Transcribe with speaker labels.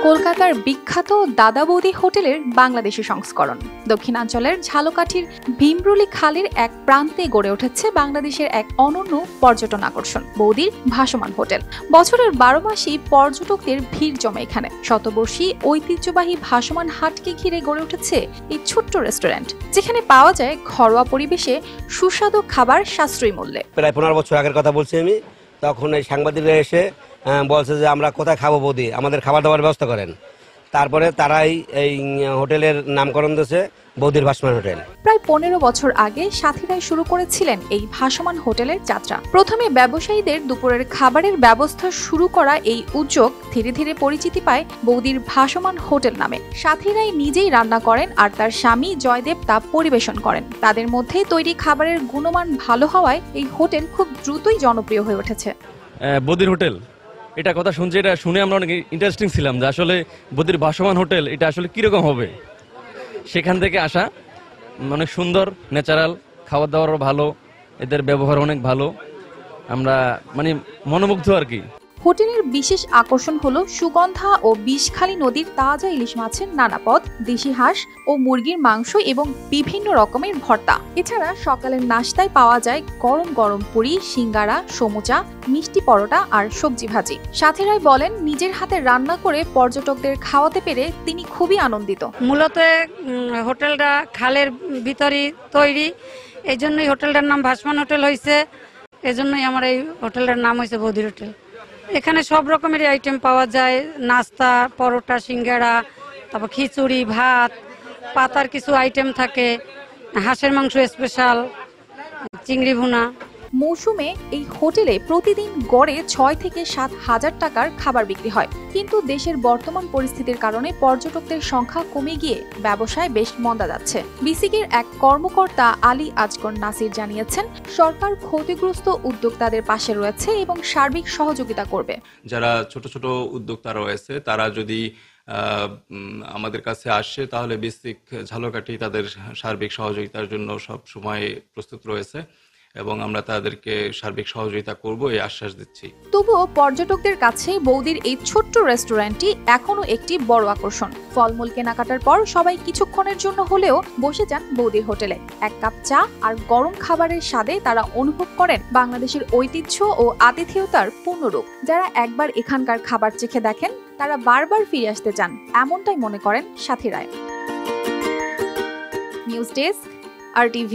Speaker 1: কলকাতার বিখ্যাত দাদা বৌদি হোটেলের বাংলাদেশি সংস্করণ। দক্ষিণাঞ্চলের ঝালকাঠির ভীমরুলি খালের এক প্রান্তে গড়ে উঠেছে বাংলাদেশের এক অনন্য পর্যটন আকর্ষণ বৌদির ভাসমান হোটেল। বছরের 12 মাসই পর্যটকদের ভিড় জমে এখানে। শতবর্ষী ঐতিহ্যবাহী ভাসমান হাটকে ঘিরে গড়ে উঠেছে এই ছোট্ট রেস্টুরেন্ট, যেখানে পাওয়া যায় ঘরোয়া পরিবেশে সুস্বাদু খাবার সাশ্রয়ী মূল্যে।
Speaker 2: প্রায় 15 বছর আগের কথা বলছি আমি। তখন এই সাংবাদিকরা এসে বলছে যে আমরা কোথায় খাবো বৌদি, আমাদের খাবার দাবার ব্যবস্থা করেন। তারপরে তারাই এই হোটেলের নামকরণ দিয়েছে বৌদির ভাসমান হোটেল।
Speaker 1: প্রায় 15 বছর আগে সাথীরাই শুরু করেছিলেন এই ভাসমান হোটেলের যাত্রা। প্রথমে ব্যবসায়ীদের দুপুরের খাবারের ব্যবস্থা শুরু করা এই উদ্যোগ ধীরে ধীরে পরিচিতি পায় বৌদির ভাসমান হোটেল নামে। সাথীরাই নিজেই রান্না করেন আর তার স্বামী জয়দেব তা পরিবেশন করেন। তাদের মধ্যে তৈরি খাবারের গুণমান ভালো হওয়ায় এই হোটেল খুব দ্রুতই জনপ্রিয় হয়ে উঠেছে।
Speaker 3: বৌদির হোটেল, এটা কথা শুনছি, এটা শুনে আমরা অনেক ইন্টারেস্টিং ছিলাম যে আসলে বৌদির ভাসমান হোটেল এটা আসলে কিরকম হবে। সেখান থেকে আসা, অনেক সুন্দর, ন্যাচারাল, খাবার দাবারও ভালো, এদের ব্যবহার অনেক ভালো, আমরা মনোমুগ্ধ আর কি।
Speaker 1: হোটেলের বিশেষ আকর্ষণ হলো সুগন্ধা ও বিষখালী নদীর তাজা ইলিশ মাছের নানা পদ, দেশি হাঁস ও মুরগির মাংস এবং বিভিন্ন রকমের ভর্তা। এছাড়া সকালের নাশতায় পাওয়া যায় গরম গরম পুরি, সিঙ্গারা, সমুচা, মিষ্টি পরোটা আর সবজি ভাজি। সাথীরাই বলেন, নিজের হাতে রান্না করে পর্যটকদের খাওয়াতে পেরে তিনি খুবই আনন্দিত।
Speaker 4: মূলত হোটেলটা খালের ভিতরে তৈরি, এই জন্যই হোটেলটার নাম ভাসমান হোটেল হয়েছে। এজন্যই আমার এই হোটেলটার নাম হয়েছে বৌদির হোটেল। এখানে সব রকমের আইটেম পাওয়া যায়, নাস্তা, পরোটা, সিঙ্গারা, তারপর খিচুড়ি, ভাত, পাতার কিছু আইটেম থাকে, হাঁসের মাংস স্পেশাল, চিংড়ি ভুনা।
Speaker 1: মৌসুমে এই হোটেলে প্রতিদিন গড়ে 6 থেকে 7 হাজার টাকার খাবার বিক্রি হয়। কিন্তু দেশের বর্তমান পরিস্থিতির কারণে পর্যটকদের সংখ্যা কমে গিয়ে ব্যবসায় বেশ মন্দা যাচ্ছে। বিসিকের এক কর্মকর্তা আলী আজগর নাসির জানিয়েছেন, সরকার ক্ষতিগ্রস্ত উদ্যোক্তাদের পাশে রয়েছে এবং সার্বিক সহযোগিতা করবে।
Speaker 5: যারা ছোট ছোট উদ্যোক্তা রয়েছে তারা যদি আমাদের কাছে আসে তাহলে বিসিক ঝালকাঠি তাদের সার্বিক সহযোগিতার জন্য সব সময় প্রস্তুত রয়েছে এবং আমরা তাদেরকে সার্বিক সহযোগিতা করব এই আশ্বাস দিচ্ছি।
Speaker 1: তবুও পর্যটকদের কাছে বৌদির এই ছোট্ট রেস্টুরেন্টটি এখনো একটি বড় আকর্ষণ। ফলমূল কেনাকাটার পর সবাই কিছুক্ষণের জন্য হলেও বসে যান বৌদির হোটেলে। এক কাপ চা আর গরম খাবারের স্বাদে তারা অনুভব করেন বাংলাদেশের ঐতিহ্য ও আতিথেয়তার পূর্ণরূপ। যারা একবার এখানকার খাবার চেখে দেখেন তারা বারবার ফিরে আসতে চান, এমনটাই মনে করেন সাথীরাই। News desk, RTV।